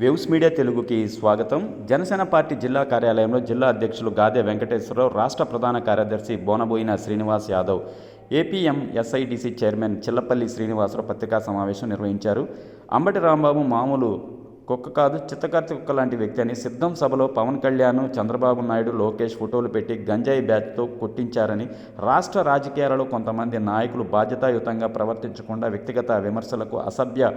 Waves media తెలుగుకి స్వాగతం. Janasena party జిల్లా కార్యాలయంలో జిల్లా అధ్యక్షులు గాదె వెంకటేశ్వరరావు, రాష్ట్ర ప్రధాన కార్యదర్శి బోనబోయిన శ్రీనివాస్ యాదవ్, ఏపీఎంఎస్ఐడిసి చైర్మన్ చిల్లపల్లి శ్రీనివాసరావు పత్రికా సమావేశం నిర్వహించారు. అంబటి రాంబాబు మామూలు కుక్క కాదు, చిత్తకార్తి కుక్క లాంటి వ్యక్తి అని, సిద్ధం సభలో పవన్ కళ్యాణ్, చంద్రబాబు నాయుడు, లోకేష్ ఫోటోలు పెట్టి గంజాయి బ్యాచ్తో కొట్టించారని, రాష్ట్ర రాజకీయాలలో కొంతమంది నాయకులు బాధ్యతాయుతంగా ప్రవర్తించకుండా వ్యక్తిగత విమర్శలకు, అసభ్య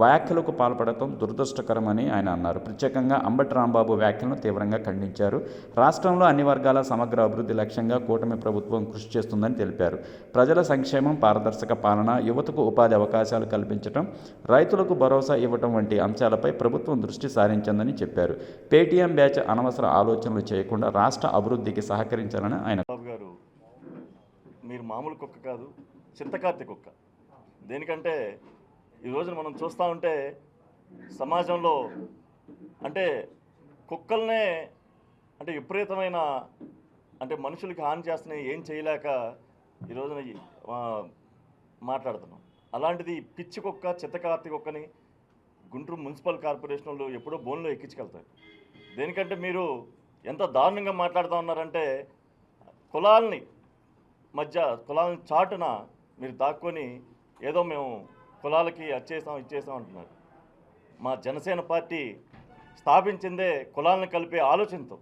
వ్యాఖ్యలకు పాల్పడటం దురదృష్టకరమని ఆయన అన్నారు. ప్రత్యేకంగా అంబటి రాంబాబు వ్యాఖ్యలను తీవ్రంగా ఖండించారు. రాష్ట్రంలో అన్ని వర్గాల సమగ్ర అభివృద్ధి లక్ష్యంగా కూటమి ప్రభుత్వం కృషి చేస్తుందని తెలిపారు. ప్రజల సంక్షేమం, పారదర్శక పాలన, యువతకు ఉపాధి అవకాశాలు కల్పించడం, రైతులకు భరోసా ఇవ్వటం వంటి అంశాలపై ప్రభుత్వం దృష్టి సారించిందని చెప్పారు. పేటీఎం బ్యాచ్ అనవసర ఆలోచనలు చేయకుండా రాష్ట్ర అభివృద్ధికి సహకరించాలని ఆయన గారు, మీరు మామూలు కుక్క కాదు, చిత్తకార్తి కుక్క. దేనికంటే ఈ రోజున మనం చూస్తూ ఉంటే సమాజంలో అంటే కుక్కల్నే అంటే విపరీతమైన అంటే మనుషులకి హాని చేస్తున్నాయి, ఏం చేయలేక ఈ రోజున మాట్లాడుతున్నాం. అలాంటిది పిచ్చి కుక్క, చిత్తకార్తి కుక్కని గుంటూరు మున్సిపల్ కార్పొరేషన్ వాళ్ళు ఎప్పుడో బోన్లో ఎక్కించగలుగుతారు. దేనికంటే మీరు ఎంత దారుణంగా మాట్లాడుతూ ఉన్నారంటే కులాలని చాటున మీరు దాక్కొని ఏదో మేము కులాలకి ఇచ్చేసాం అంటున్నారు. మా జనసేన పార్టీ స్థాపించిందే కులాలను కలిపే ఆలోచనతో,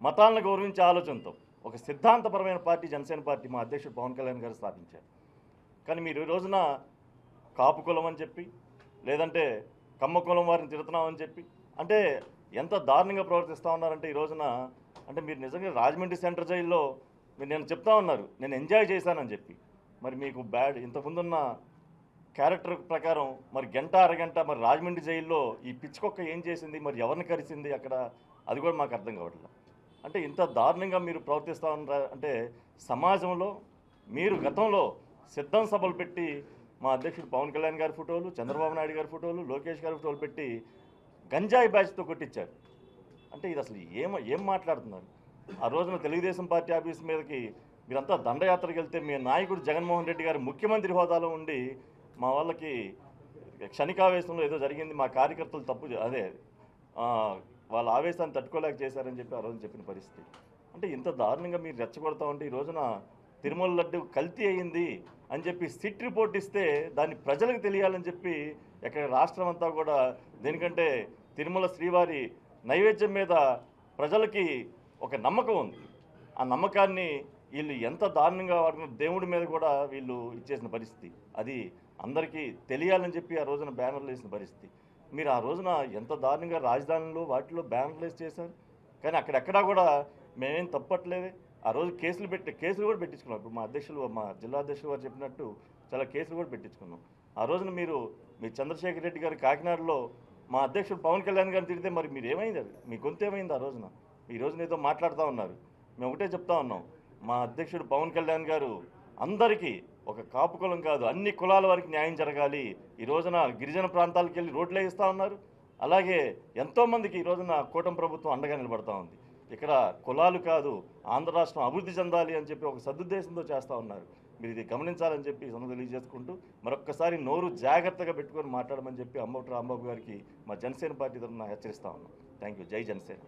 మతాలను గౌరవించే ఆలోచనతో. ఒక సిద్ధాంతపరమైన పార్టీ జనసేన పార్టీ మా అధ్యక్షుడు పవన్ కళ్యాణ్ గారు స్థాపించారు. కానీ మీరు ఈ రోజున కాపు కులం అని చెప్పి, లేదంటే కమ్మ కులం వారిని తిడుతున్నామని చెప్పి, అంటే ఎంత దారుణంగా ప్రవర్తిస్తూ ఉన్నారంటే ఈ రోజున అంటే మీరు నిజంగా రాజమండ్రి సెంట్రల్ జైల్లో నేను చెప్తా ఉన్నారు, నేను ఎంజాయ్ చేశానని చెప్పి. మరి మీకు ఇంతకుముందున్న క్యారెక్టర్ ప్రకారం మరి గంట అరగంట మరి రాజమండ్రి జైల్లో ఈ పిచ్చుకొక్క ఏం చేసింది, మరి ఎవరిని కరిసింది అక్కడ, అది కూడా మాకు అర్థం కావట్లేదు. అంటే ఇంత దారుణంగా మీరు ప్రవర్తిస్తూ ఉన్నారా అంటే సమాజంలో మీరు గతంలో సిద్ధం సభలు పెట్టి మా అధ్యక్షుడు పవన్ కళ్యాణ్ గారి ఫోటోలు, చంద్రబాబు నాయుడు గారి ఫోటోలు, లోకేష్ గారి ఫోటోలు పెట్టి గంజాయి బ్యాచ్తో కొట్టించారు. అంటే ఇది అసలు ఏం మాట్లాడుతున్నారు? ఆ రోజున తెలుగుదేశం పార్టీ ఆఫీస్ మీదకి మీరంతా దండయాత్రకు వెళ్తే మీ నాయకుడు జగన్మోహన్ రెడ్డి గారు ముఖ్యమంత్రి హోదాలో ఉండి మా వాళ్ళకి క్షణికావేశంలో ఏదో జరిగింది, మా కార్యకర్తలు వాళ్ళ ఆవేశాన్ని తట్టుకోలేక చేశారని చెప్పి ఆ రోజు చెప్పిన పరిస్థితి. అంటే ఇంత దారుణంగా మీరు రెచ్చగొడతా ఉంటే ఈ రోజున తిరుమల లడ్డు కల్తీ అయ్యింది అని చెప్పి సిట్ రిపోర్ట్ ఇస్తే దాన్ని ప్రజలకు తెలియాలని చెప్పి ఎక్కడ రాష్ట్రం అంతా కూడా, దేనికంటే తిరుమల శ్రీవారి నైవేద్యం మీద ప్రజలకి ఒక నమ్మకం ఉంది. ఆ నమ్మకాన్ని వీళ్ళు ఎంత దారుణంగా వాడిన దేవుడి మీద కూడా వీళ్ళు ఇచ్చేసిన పరిస్థితి, అది అందరికీ తెలియాలని చెప్పి ఆ రోజున బ్యానర్లు వేసిన పరిస్థితి. మీరు ఆ రోజున ఎంత దారుణంగా రాజధానిలో వాటిలో బ్యానర్లు వేసి చేశారు. కానీ అక్కడెక్కడా కూడా మేమేం తప్పట్లేదే. ఆ రోజు కేసులు కూడా పెట్టించుకున్నాం. ఇప్పుడు మా జిల్లా అధ్యక్షులు వారు చెప్పినట్టు చాలా కేసులు కూడా పెట్టించుకున్నాం. ఆ రోజున మీ చంద్రశేఖర్ రెడ్డి గారు కాకినాడలో మా అధ్యక్షుడు పవన్ కళ్యాణ్ గారిని తిడితే మరి మీరు ఏమైంది, అది మీ గొంతు ఏమైంది? ఆ రోజున ఈ రోజున ఏదో మాట్లాడుతూ ఉన్నారు. మేము ఒకటే చెప్తా ఉన్నాం, మా అధ్యక్షుడు పవన్ కళ్యాణ్ గారు అందరికీ, ఒక కాపు కులం కాదు అన్ని కులాల వారికి న్యాయం జరగాలి. ఈ రోజున గిరిజన ప్రాంతాలకు వెళ్ళి రోడ్లు వేయిస్తూ ఉన్నారు. అలాగే ఎంతోమందికి ఈ రోజున కూటమి ప్రభుత్వం అండగా నిలబడతా ఉంది. ఇక్కడ కులాలు కాదు, ఆంధ్ర రాష్ట్రం అభివృద్ధి చెందాలి అని చెప్పి ఒక సదుద్దేశంతో చేస్తూ ఉన్నారు. మీరు ఇది గమనించాలని చెప్పి తెలియజేసుకుంటూ మరొక్కసారి నోరు జాగ్రత్తగా పెట్టుకొని మాట్లాడమని చెప్పి అంబటి రాంబాబు గారికి మా జనసేన పార్టీ తరఫున హెచ్చరిస్తా ఉన్నాం. Thank you. జై జనసేన.